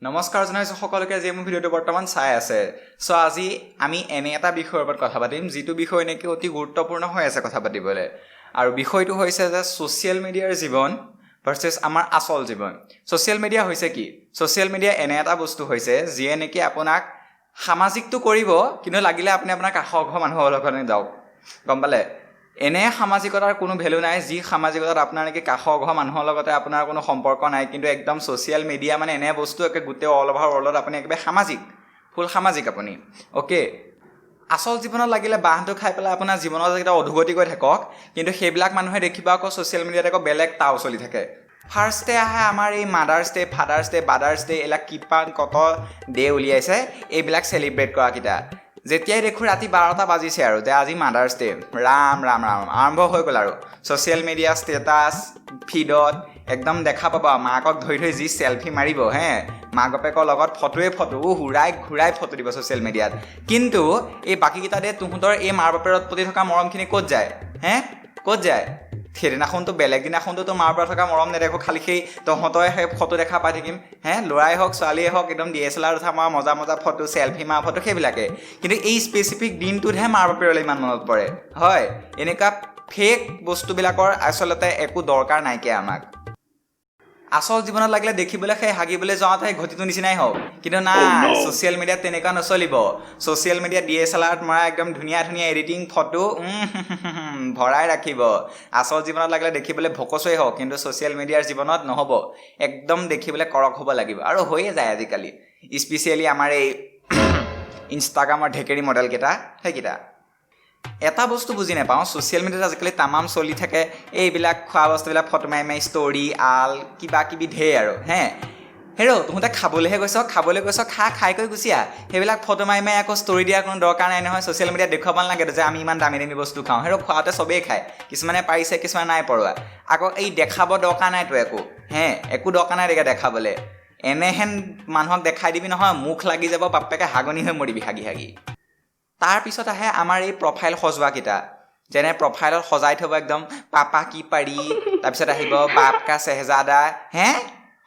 নমস্কাৰ জনাইছো সকলোকে যে মোৰ ভিডিঅ'টো বৰ্তমান চাই আছে সো আজি আমি এনে এটা বিষয়ৰ ওপৰত কথা পাতিম যিটো বিষয় নেকি অতি গুৰুত্বপূৰ্ণ হৈ আছে কথা পাতিবলৈ আৰু বিষয়টো হৈছে যে সোশ্যাল মিডিয়াৰ জীৱন ভাৰ্চেছ আমাৰ আসল জীৱন সোশ্যাল মিডিয়া হৈছে কি সোশ্যাল মিডিয়া এনে এটা বস্তু হৈছে যিয়ে নেকি আপোনাক সামাজিকটো কৰিব কিন্তু লাগিলে আপুনি আপোনাৰ কাষৰ ঘৰ মানুহৰ লগত যাওক গম পালে এনে সামাজিকতাৰ কোনো ভ্যালু নাই যি সামাজিকতাত আপোনাৰ নেকি কাষৰ ঘৰ মানুহৰ লগতে আপোনাৰ কোনো সম্পৰ্ক নাই কিন্তু একদম সোশ্যাল মিডিয়া মানে এনে বস্তু একে গোটেই অল ওভাৰ ৱৰ্ল্ডত আপুনি একেবাৰে সামাজিক ফুল সামাজিক আপুনি ওকে আসল জীৱনত লাগিলে বাহটো খাই পেলাই আপোনাৰ জীৱনত এটা অধুগতি গৈ থাকক কিন্তু সেইবিলাক মানুহে দেখিবা আকৌ সোশ্যাল মিডিয়াত আকৌ বেলেগ তাও চলি থাকে ফাৰ্ষ্টে আহে আমাৰ এই mother's day father's day brother's day এইবিলাক কিপান কত ডে উলিয়াইছে এইবিলাক চেলিব্ৰেট কৰা কিটা যেতিয়াই দেখো ৰাতি 12টা বাজিছে আৰু যে আজি মাদাৰ্ছ ডে ৰাম ৰাম ৰাম আৰম্ভ হৈ গ'ল আৰু সোশ্যাল মিডিয়া ষ্টেটাছ ফিডত একদম দেখা পাবা মাকক ধৰি ধৰি যি সেলফি মাৰিব হে মাক বাপেকৰ লগত ফটোৱে ফটো ঘূৰাই ফটো দিব সোশ্যাল মিডিয়াত কিন্তু এই বাকীকেইটা ডে তুহঁতৰ এই মাৰ বাপেৰৰ প্ৰতি থকা মৰমখিনি ক'ত যায় হে ক'ত যায় সেইদিনাখনতো বেলেগ দিনাখনতো তো মাৰ পৰা থকা মৰম নেদেখো খালি সেই তহঁতৰে সেই ফটো দেখা পাই থাকিম হে ল'ৰাই হওক ছোৱালীয়ে হওক একদম DSLR উঠা মাৰ মজা ফটো চেলফি মাৰ ফটো সেইবিলাকে কিন্তু এই স্পেচিফিক দিনটোতহে মাৰ বাপেৰলৈ ইমান মনত পৰে হয় এনেকুৱা ফেক বস্তুবিলাকৰ আচলতে একো দৰকাৰ নাইকিয়া আমাক আসল জীৱনত লাগিলে দেখিবলৈ সেই হাগিবলৈ যাওঁতে ঘটিটো নিচিনাই হওক কিন্তু না সোশ্যাল মিডিয়াত তেনেকুৱা নচলিব সোশ্যাল মিডিয়াত DSLRত মৰা একদম ধুনীয়া এডিটিং ফটো ভৰাই ৰাখিব আসল জীৱনত লাগিলে দেখিবলৈ ভকচই হওক কিন্তু সোশ্যাল মিডিয়াৰ জীৱনত নহ'ব একদম দেখিবলৈ কৰক হ'ব লাগিব আৰু হৈয়ে যায় আজিকালি স্পেচিয়েলি আমাৰ এই ইনষ্টাগ্ৰামৰ ঢেকেৰি মডেলকেইটা সেইকেইটা এটা বস্তু বুজি নাপাওঁ সোশ্যাল মিডিয়াত আজিকালি তামাম চলি থাকে এইবিলাক খোৱা বস্তুবিলাক ফটো মাৰি ষ্টৰি আল কিবা কিবি ঢেৰ আৰু হে হেৰ' তহঁতে খাবলৈহে গৈছ খাই কৰি গুচি আহ সেইবিলাক ফটো মাৰি আকৌ ষ্টৰি দিয়াৰ কোনো দৰকাৰ নাই নহয় সোশ্যাল মিডিয়াত দেখুৱাব নালাগে যে আমি ইমান দামী বস্তু খাওঁ হেৰ' খোৱাতে চবেই খায় কিছুমানে পাৰিছে কিছুমানে নাই পৰোৱা আকৌ এই দেখাব দৰকাৰ নাইতো একো দৰকাৰ নাই দেখাবলৈ এনেহেন মানুহক দেখাই দিবি নহয় মুখ লাগি যাব বাপেকে হাগনি হৈ মৰিবি হাগি তাৰ পিছত আহে আমাৰ এই প্ৰফাইল সজোৱাকেইটা যেনে প্ৰফাইলত সজাই থ'ব একদম পাপা কি পাৰি তাৰপিছত আহিব বাপ কা চেহজাদা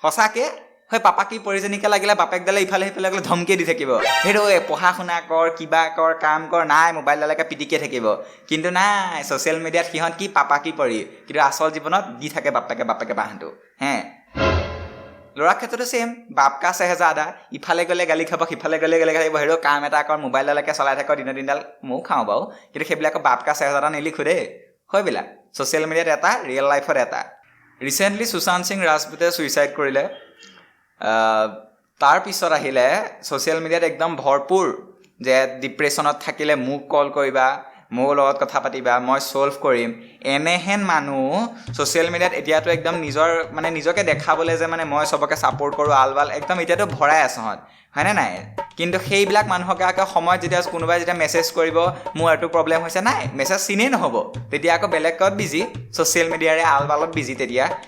সঁচাকে হয় পাপা কি পৰিজনীকে লাগিলে বাপেকডালে ইফালে সিফালে ধমকি দি থাকিব হেৰৌ পঢ়া শুনা কৰ কিবা কৰ কাম কৰ নাই মোবাইলডালৈকে পিটিকিয়ে থাকিব কিন্তু নাই ছ'চিয়েল মিডিয়াত সিহঁত কি পাপা কি পৰি কিন্তু আচল জীৱনত দি থাকে বাপেকে বাহঁটো ল'ৰাৰ ক্ষেত্ৰতো ছেম বাপ কা চেহজাদা ইফালে গ'লে গালি খাব সিফালে গ'লে গালি খাব হেৰৌ কাম এটা কৰ মোবাইলডালৈকে চলাই থাকক দিনডাল ময়ো খাওঁ বাৰু কিন্তু সেইবিলাকক বাপ কা চেহজাদা নিলিখো দেই সেইবিলাক ছ'চিয়েল মিডিয়াত এটা ৰিয়েল লাইফত এটা ৰিচেণ্টলি সুশান্ত সিং ৰাজপুতে ছুইচাইড কৰিলে তাৰপিছত আহিলে ছ'চিয়েল মিডিয়াত একদম ভৰপূৰ যে ডিপ্ৰেশ্যনত থাকিলে মোক কল কৰিবা মোৰ লগত কথা পাতিবা মই ছল্ভ কৰিম এনেহেন মানুহ ছ'চিয়েল মিডিয়াত এতিয়াতো একদম নিজকে দেখাবলৈ যে মই চবকে ছাপোৰ্ট কৰোঁ আলবাল একদম এতিয়াতো ভৰাই আছোঁহঁত হয়নে নাই কিন্তু সেইবিলাক মানুহকে আকৌ সময়ত যেতিয়া কোনোবাই যেতিয়া মেছেজ কৰিব মোৰ এইটো প্ৰব্লেম হৈছে নাই মেছেজ চিনেই নহ'ব তেতিয়া আকৌ বেলেগত বিজি ছ'চিয়েল মিডিয়াৰে আলবালত বিজি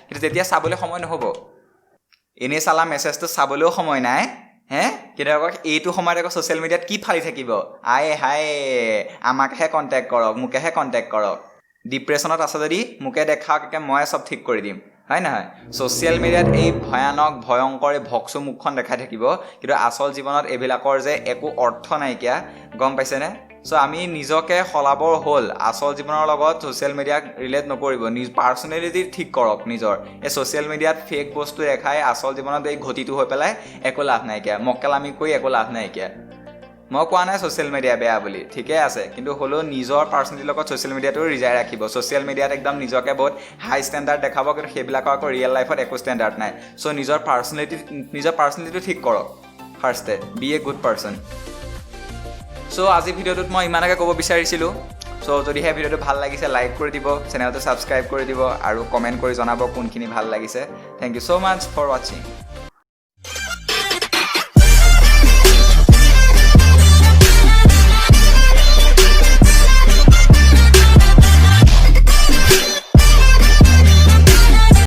কিন্তু তেতিয়া চাবলৈ সময় নহ'ব এনেই চালা মেছেজটো চাবলৈও সময় নাই কিন্তু আকৌ এইটো সময়ত আকৌ ছ'চিয়েল মিডিয়াত কি ফালি থাকিব হাই আমাকহে কণ্টেক্ট কৰক মোকেহে কণ্টেক্ট কৰক ডিপ্ৰেশ্যনত আছে যদি মোকে দেখাওক মই চব ঠিক কৰি দিম হয় নহয় ছ'চিয়েল মিডিয়াত এই ভয়ংকৰ এই ভক্সু মুখখন দেখাই থাকিব কিন্তু আচল জীৱনত এইবিলাকৰ যে একো অৰ্থ নাইকিয়া গম পাইছেনে চ' আমি নিজকে সলাবৰ হ'ল আচল জীৱনৰ লগত ছ'চিয়েল মিডিয়াক ৰিলেট নকৰিব পাৰ্চনেলিটি ঠিক কৰক নিজৰ এই ছ'চিয়েল মিডিয়াত ফেক বস্তু দেখাই আচল জীৱনত এই ঘটিটো হৈ পেলাই একো লাভ নাইকিয়া মক্কেলামি কৰি একো লাভ নাইকিয়া মই কোৱা নাই ছ'চিয়েল মিডিয়া বেয়া বুলি ঠিকে আছে কিন্তু হ'লেও নিজৰ পাৰ্চনেলিটিৰ লগত ছ'চিয়েল মিডিয়াটো ৰিজাই ৰাখিব ছ'চিয়েল মিডিয়াত একদম নিজকে বহুত হাই ষ্টেণ্ডাৰ্ড দেখাব কিন্তু সেইবিলাকৰ আকৌ ৰিয়েল লাইফত একো ষ্টেণ্ডাৰ্ড নাই চ' নিজৰ পাৰ্চনেলিটিটো ঠিক কৰক ফাৰ্ষ্টে বি এ গুড পাৰ্চন চ' আজি ভিডিঅ'টোত মই ইমানকে ক'ব বিচাৰিছিলোঁ চ' যদিহে ভিডিঅ'টো ভাল লাগিছে লাইক কৰি দিব চেনেলটো ছাবস্ক্ৰাইব কৰি দিব আৰু কমেণ্ট কৰি জনাব কোনখিনি ভাল লাগিছে thank you so' much for ৱাচিং